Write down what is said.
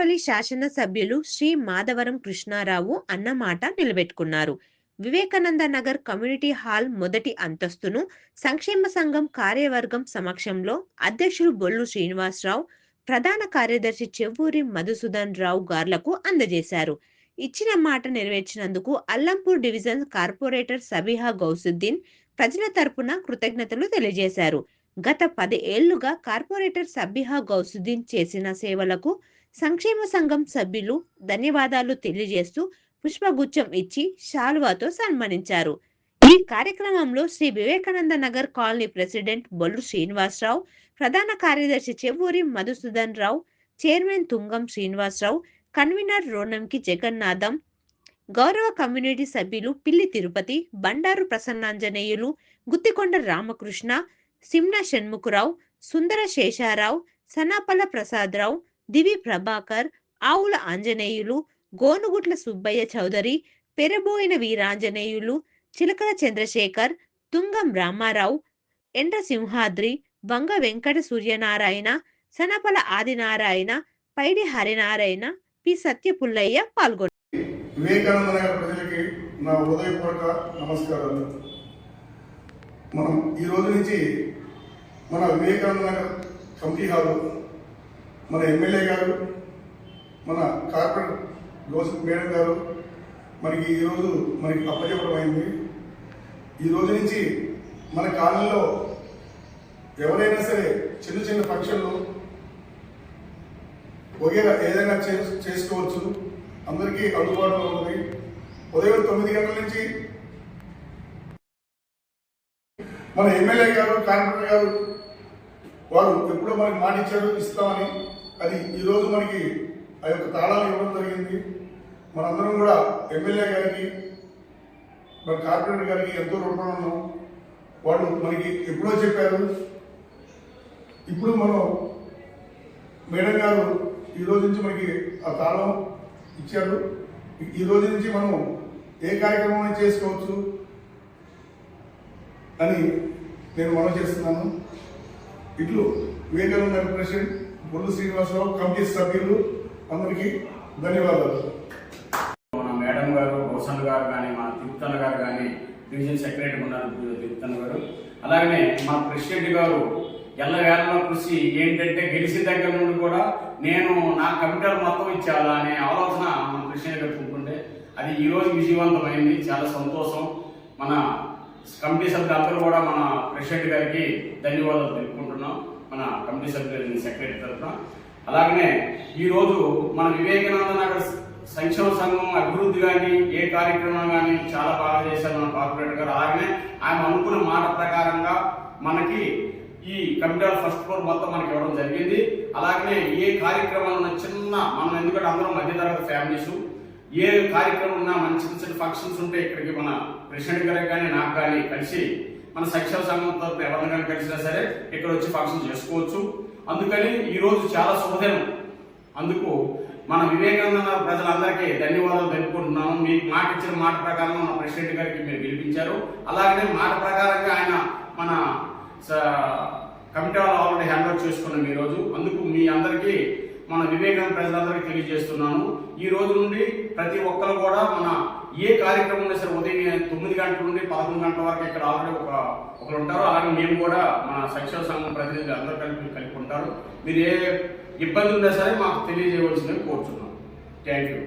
తాడేపల్లి శాసనసభ్యులు శ్రీ మాధవరం కృష్ణారావు అన్న మాట నిలబెట్టుకున్నారు. వివేకానంద నగర్ కమ్యూనిటీ హాల్ మొదటి అంతస్తును సంక్షేమ సంఘం కార్యవర్గం సమక్షంలో అధ్యక్షులు బొల్లు శ్రీనివాసరావు, ప్రధాన కార్యదర్శి చెవ్వూరి మధుసూదన్ రావు గార్లకు అందజేశారు. ఇచ్చిన మాట నెరవేర్చినందుకు అల్లంపూర్ డివిజన్ కార్పొరేటర్ సబిహా గౌసుద్దీన్ ప్రజల తరపున కృతజ్ఞతలు తెలియజేశారు. గత 10 ఏళ్లుగా కార్పొరేటర్ సబిహా గౌసుద్దీన్ చేసిన సేవలకు సంక్షేమ సంఘం సభ్యులు ధన్యవాదాలు తెలియజేస్తూ పుష్పగుచ్చం ఇచ్చి శాలువాతో సన్మానించారు. ఈ కార్యక్రమంలో శ్రీ వివేకానంద నగర్ కాలనీ ప్రెసిడెంట్ బొల్లు శ్రీనివాసరావు, ప్రధాన కార్యదర్శి చెవ్వూరి మధుసూదన్ రావు, చైర్మన్ తుంగం శ్రీనివాసరావు, కన్వీనర్ రోనంకి జగన్నాథం, గౌరవ కమ్యూనిటీ సభ్యులు పిల్లి తిరుపతి, బండారు ప్రసన్నాంజనేయులు, గుత్తికొండ రామకృష్ణ, సిమ్న షణ్ముఖరావు, సుందర శేషారావు, సనాపల్ల ప్రసాదరావు, దివి ప్రభాకర్, ఆవుల ఆంజనేయులు, గోనుగుట్ల సుబ్బయ్య చౌదరి, పెరబోయిన వీరాంజనేయులు, చిలకల చంద్రశేఖర్, తుంగం రామారావు, ఎండ్ర సింహాద్రి, వంగ వెంకట సూర్యనారాయణ, సనపల ఆదినారాయణ, పైడి హరినారాయణ, పి సత్యపుల్లయ్య పాల్గొన్నారు. వివేకానంద నగర్ ప్రజలకి నా హృదయపూర్వక నమస్కారాలు. మనం ఈ రోజు నుంచి మన వివేకానంద నగర్ కమిటీ హాలు మన ఎమ్మెల్యే గారు, మన కార్పొరేటర్ గౌసుద్దీన్ మేడం గారు మనకి ఈరోజు అప్పచెప్పడమైంది. ఈ రోజు నుంచి మన కాలనీలో ఎవరైనా సరే చిన్న చిన్న ఫంక్షన్లు వగేరా ఏదైనా చేసుకోవచ్చు, అందరికీ అందుబాటులో ఉంది. ఉదయం 9 గంటల నుంచి మన ఎమ్మెల్యే గారు, కార్పొరేటర్ గారు వారు ఎప్పుడో మనకి మాట ఇచ్చారు ఇస్తామని. అది ఈరోజు మనకి ఆ యొక్క తాళాలు ఇవ్వడం జరిగింది. మనందరం కూడా ఎమ్మెల్యే గారికి, మన కార్పొరేటర్ గారికి ఎంతో రుణపడి ఉన్నాం. వాళ్ళు మనకి ఎప్పుడో చెప్పారు. ఇప్పుడు మనం మేడం గారు ఈ రోజు నుంచి మనకి ఆ తాళం ఇచ్చారు. ఈ రోజు నుంచి మనం ఏ కార్యక్రమం చేసుకోవచ్చు అని నేను మనవి చేస్తున్నాను. ఇట్లు వివేకానంద నగర్ ప్రెసిడెంట్ బొల్లు శ్రీనివాసరావు, కమిటీ సభ్యులు అందరికీ ధన్యవాదాలు. మన మేడం గారు, గౌసన్ గారు కానీ, మన తిరుపతన్న గారు కానీ, డివిజన్ సెక్రటరీ ఉన్నారు తిరుపతన్న గారు, అలాగనే మా ప్రెసిడెంట్ గారు ఎల్లవేళలో కృషి ఏంటంటే గెలిచిన దగ్గర నుండి కూడా నేను నా కమిటీలు మొత్తం ఇచ్చాలా అనే ఆలోచన మన ప్రెసిడెంట్ గారికి ఉంటుండే. అది ఈరోజు విజయవంతమైంది. చాలా సంతోషం. మన కమిటీ సభ్యులందరూ కూడా మన ప్రెసిడెంట్ గారికి ధన్యవాదాలు తెలుపుకుంటున్నాం, మన కమిటీ సభ్యులు సెక్రటరీ తరఫున. అలాగనే ఈరోజు మన వివేకానంద నగర్ సంక్షేమ సంఘం అభివృద్ధి కానీ, ఏ కార్యక్రమం కానీ చాలా బాగా చేశారు మన కార్పొరేటర్ గారు. అలాగనే ఆయన అనుకున్న మాట ప్రకారంగా మనకి ఈ కమిటీ ఫస్ట్ ఫ్లోర్ మొత్తం మనకి ఇవ్వడం జరిగింది. అలాగనే ఏ కార్యక్రమాలు చిన్న మనం, ఎందుకంటే అందరం మధ్యతరగతి ఫ్యామిలీస్, ఏ కార్యక్రమం ఉన్నా మన చిన్న చిన్న ఫంక్షన్స్ ఉంటే ఇక్కడికి మన ప్రెసిడెంట్ గారికి కానీ నాకు కానీ కలిసి మన సంక్షేమ సంఘం తరఫున ఎవరిని కానీ కలిసినా సరే ఇక్కడ వచ్చి ఫంక్షన్ చేసుకోవచ్చు. అందుకని ఈరోజు చాలా శుభదినం. అందుకు మన వివేకానంద ప్రజలందరికీ ధన్యవాదాలు తెలుపుకుంటున్నాను. మీకు మాట ఇచ్చిన మాట ప్రకారం మన ప్రెసిడెంట్ గారికి మీరు గెలిపించారు. అలాగనే మాట ప్రకారంగా ఆయన మన కమిటీ వాళ్ళు ఆల్రెడీ హ్యాండ్ ఓవర్ చేసుకున్నాం ఈరోజు. అందుకు మీ అందరికీ, మన వివేకానంద ప్రజలందరికీ తెలియజేస్తున్నాను. ఈ రోజు నుండి ప్రతి ఒక్కరు కూడా మన ఏ కార్యక్రమం ఉన్నా సరే ఉదయం 9 గంటల నుండి 11 గంటల వరకు ఇక్కడ ఆల్రెడీ ఒకరు ఉంటారు. అలాగే మేము కూడా మన సంక్షేమ సంఘం ప్రతినిధులు అందరూ కలిపి ఉంటారు. మీరు ఏ ఇబ్బంది ఉన్నా సరే మాకు తెలియజేయవలసిందని కోరుతున్నాం. Thank you.